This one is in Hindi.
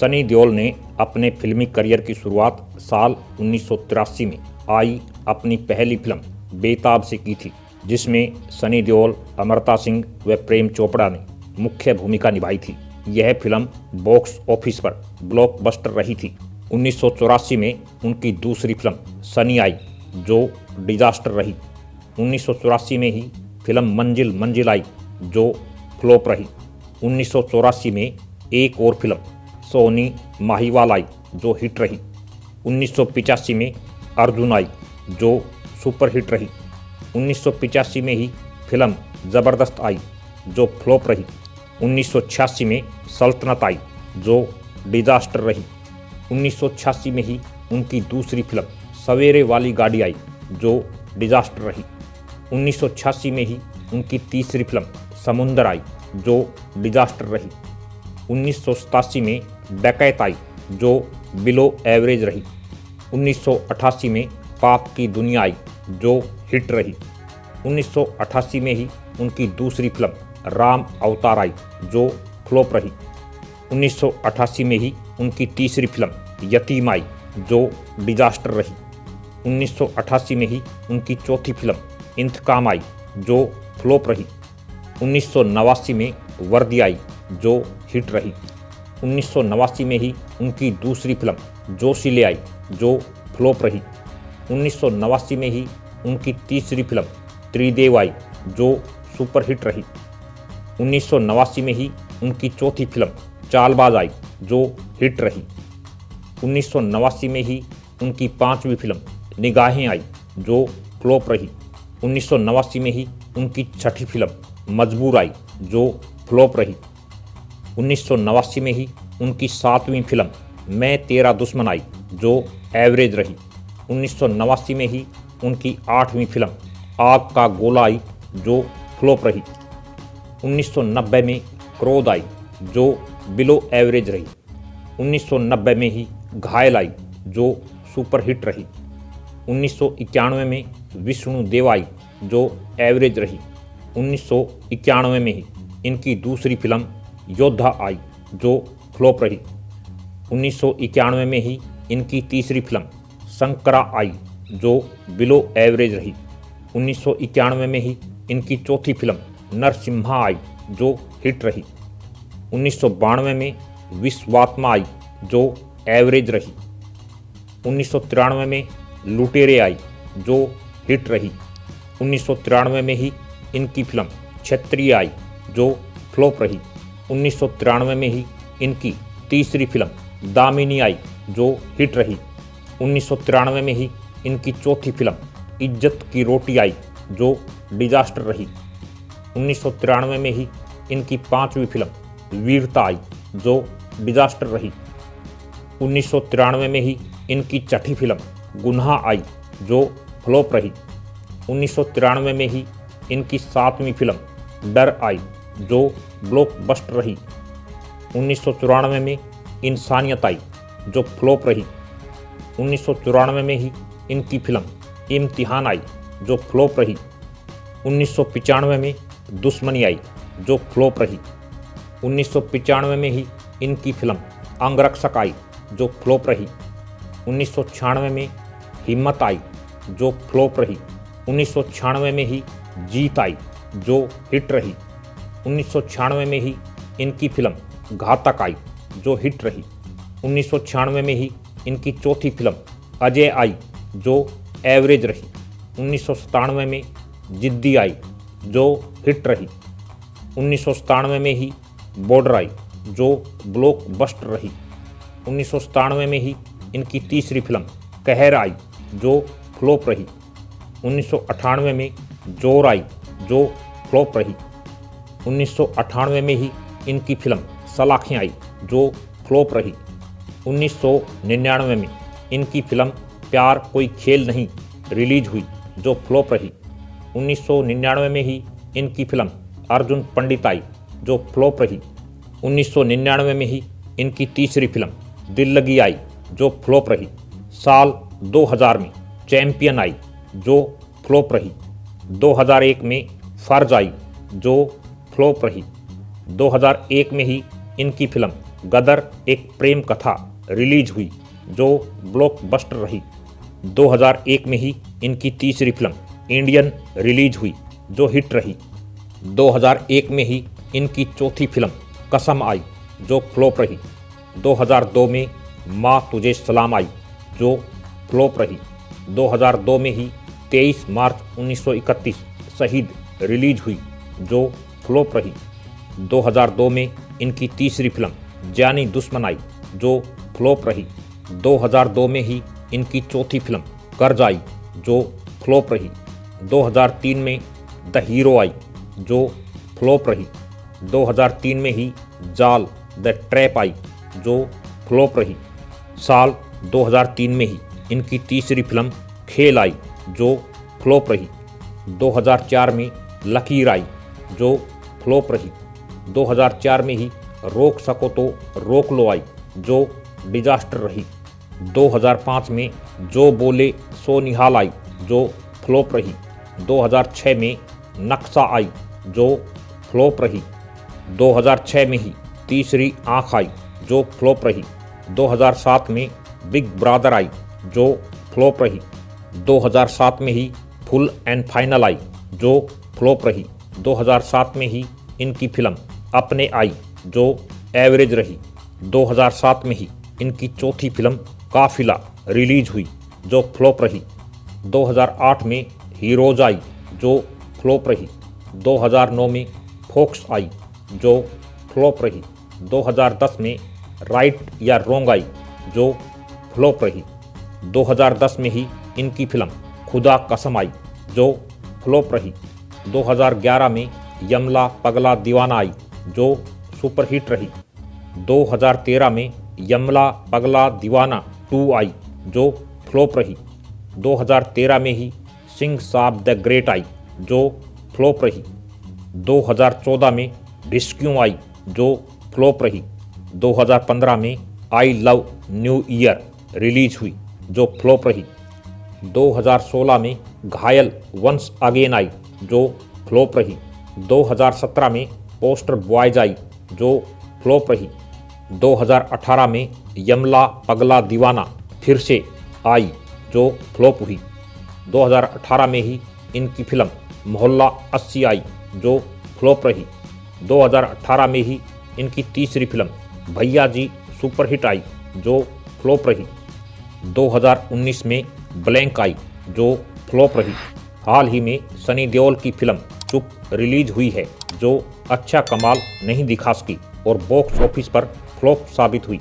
सनी देओल ने अपने फिल्मी करियर की शुरुआत साल 1983 में आई अपनी पहली फिल्म बेताब से की थी, जिसमें सनी देओल, अमृता सिंह व प्रेम चोपड़ा ने मुख्य भूमिका निभाई थी। यह फिल्म बॉक्स ऑफिस पर ब्लॉकबस्टर रही थी। 1984 में उनकी दूसरी फिल्म सनी आई, जो डिजास्टर रही। 1984 में ही फिल्म मंजिल मंजिल आई, जो फ्लॉप रही। 1984 में एक और फिल्म सोनी माहीवाल आई, जो हिट रही। 1985 में अर्जुन आई, जो सुपरहिट रही। 1985 में ही फिल्म ज़बरदस्त आई, जो फ्लॉप रही। 1986 में सल्तनत आई, जो डिजास्टर रही। 1986 में ही उनकी दूसरी फिल्म सवेरे वाली गाड़ी आई, जो डिजास्टर रही। 1986 में ही उनकी तीसरी फिल्म समुंदर आई, जो डिजास्टर रही। 1987 में डकैत आई, जो बिलो एवरेज रही। 1988 में पाप की दुनिया आई, जो हिट रही। 1988 में ही उनकी दूसरी फिल्म राम अवतार आई, जो फ्लॉप रही। 1988 में ही उनकी तीसरी फिल्म यतीम आई, जो डिजास्टर रही। 1988 में ही उनकी चौथी फिल्म इंतकाम आई, जो फ्लॉप रही। 1989 में वर्दी आई, जो हिट रही। 1989 में ही उनकी दूसरी फिल्म जोशीले आई, जो फ्लॉप रही। 1989 में ही उनकी तीसरी फिल्म त्रिदेव आई, जो सुपरहिट रही। 1989 में ही उनकी चौथी फिल्म चालबाज आई, जो हिट रही। 1989 में ही उनकी पांचवी फिल्म निगाहें आई, जो फ्लॉप रही। 1989 में ही उनकी छठी फिल्म मजबूर आई, जो फ्लॉप रही। 1989 में ही उनकी सातवीं फिल्म मैं तेरा दुश्मन आई, जो एवरेज रही। 1989 में ही उनकी आठवीं फिल्म आग का गोला आई, जो फ्लॉप रही। 1990 में क्रोध आई, जो बिलो एवरेज रही। 1990 में ही घायल आई, जो सुपरहिट रही। 1991 में विष्णु देव आई, जो एवरेज रही। 1991 में ही इनकी दूसरी फिल्म योद्धा आई, जो फ्लॉप रही। 1991 में ही इनकी तीसरी फिल्म शंकरा आई, जो बिलो एवरेज रही। 1991 में ही इनकी चौथी फिल्म नरसिम्हा आई, जो हिट रही। 1992 में विश्वात्मा आई, जो एवरेज रही। 1993 में लुटेरे आई, जो हिट रही। 1993 में ही इनकी फिल्म क्षत्रिय आई, जो फ्लॉप रही। 1993 में ही इनकी तीसरी फिल्म दामिनी आई, जो हिट रही। 1993 में ही इनकी चौथी फिल्म इज्जत की रोटी आई, जो डिजास्टर रही। 1993 में ही इनकी पांचवी फिल्म वीरता आई, जो डिजास्टर रही। 1993 में ही इनकी छठी फिल्म गुनाह आई, जो फ्लॉप रही। 1993 में ही इनकी सातवीं फिल्म डर आई, जो ब्लॉकबस्टर रही। 1994 में इंसानियत आई, जो फ्लॉप रही। 1994 में ही इनकी फिल्म इम्तिहान आई, जो फ्लॉप रही। 1995 में दुश्मनी आई, जो फ्लॉप रही। 1995 में ही इनकी फिल्म अंगरक्षक आई, जो फ्लॉप रही। 1996 में हिम्मत आई, जो फ्लॉप रही। 1996 में ही जीत आई, जो हिट रही। 1996 में ही इनकी फिल्म घातक आई, जो हिट रही। 1996 में ही इनकी चौथी फिल्म अजय आई, जो एवरेज रही। 1997 में जिद्दी आई, जो हिट रही। 1997 में ही बॉर्डर आई, जो ब्लॉकबस्टर रही। 1997 में ही इनकी तीसरी फिल्म कहर आई, जो फ्लॉप रही। 1998 में जोर आई, जो फ्लॉप रही। 1998 में ही इनकी फिल्म सलाखें आई, जो फ्लॉप रही। 1999 में इनकी फिल्म प्यार कोई खेल नहीं रिलीज हुई, जो फ्लॉप रही। 1999 में ही इनकी फिल्म अर्जुन पंडित आई, जो फ्लॉप रही। 1999 में ही इनकी तीसरी फिल्म दिल लगी आई, जो फ्लॉप रही। साल 2000 में चैंपियन आई, जो फ्लॉप रही। 2001 में फर्ज आई, जो फ्लॉप रही। 2001 में ही इनकी फिल्म गदर एक प्रेम कथा रिलीज हुई जो ब्लॉकबस्टर रही। 2001 में ही इनकी तीसरी फिल्म इंडियन रिलीज हुई जो हिट रही। 2001 में ही इनकी चौथी फिल्म कसम आई जो फ्लॉप रही। 2002 में माँ तुझे सलाम आई जो फ्लॉप रही। 2002 में ही 23 मार्च 1931 शहीद रिलीज हुई जो फ्लॉप रही। 2002 में इनकी तीसरी फिल्म जानी दुश्मन आई जो फ्लॉप रही। 2002 में ही इनकी चौथी फिल्म कर्ज आई जो फ्लॉप रही। 2003 में द हीरो आई जो फ्लॉप रही। 2003 में ही जाल द ट्रैप आई जो फ्लॉप रही। साल 2003 में ही इनकी तीसरी फिल्म खेल आई जो फ्लॉप रही। 2004 में लकीर आई जो फ्लॉप रही। 2004 में ही रोक सको तो रोक लो आई जो डिजास्टर रही। 2005 में जो बोले सो निहाल आई जो फ्लॉप रही। 2006 में नक्शा आई जो फ्लॉप रही। 2006 में ही तीसरी आँख आई जो फ्लॉप रही। 2007 में बिग ब्रदर आई जो फ्लॉप रही। 2007 में ही फुल एंड फाइनल आई जो फ्लॉप रही। 2007 में ही इनकी फिल्म अपने आई जो एवरेज रही। 2007 में ही इनकी चौथी फिल्म काफिला रिलीज हुई जो फ्लॉप रही। 2008 में हीरोज आई जो फ्लॉप रही। 2009 में फोक्स आई जो फ्लॉप रही। 2010 में राइट या रॉन्ग आई जो फ्लॉप रही। 2010 में ही इनकी फिल्म खुदा कसम आई जो फ्लॉप रही। 2011 में यमला पगला दीवाना आई जो सुपरहिट रही। 2013 में यमला पगला दीवाना 2 आई जो फ्लॉप रही। 2013 में ही सिंह साब द ग्रेट आई जो फ्लॉप रही। 2014 में रेस्क्यू आई जो फ्लॉप रही। 2015 में I love new year release हुई जो फ्लॉप रही। 2016 में घायल वंस अगेन आई जो फ्लॉप रही। 2017 में पोस्टर बॉयज आई जो फ्लॉप रही। 2018 में यमला पगला दीवाना फिर से आई जो फ्लॉप हुई। 2018 में ही इनकी फिल्म मोहल्ला 80 आई जो फ्लॉप रही। 2018 में ही इनकी तीसरी फिल्म भैया जी सुपरहिट आई जो फ्लॉप रही। 2019 में ब्लैंक आई जो फ्लॉप रही। हाल ही में सनी देओल की फिल्म चुप रिलीज हुई है जो अच्छा कमाल नहीं दिखा सकी और बॉक्स ऑफिस पर फ्लॉप साबित हुई।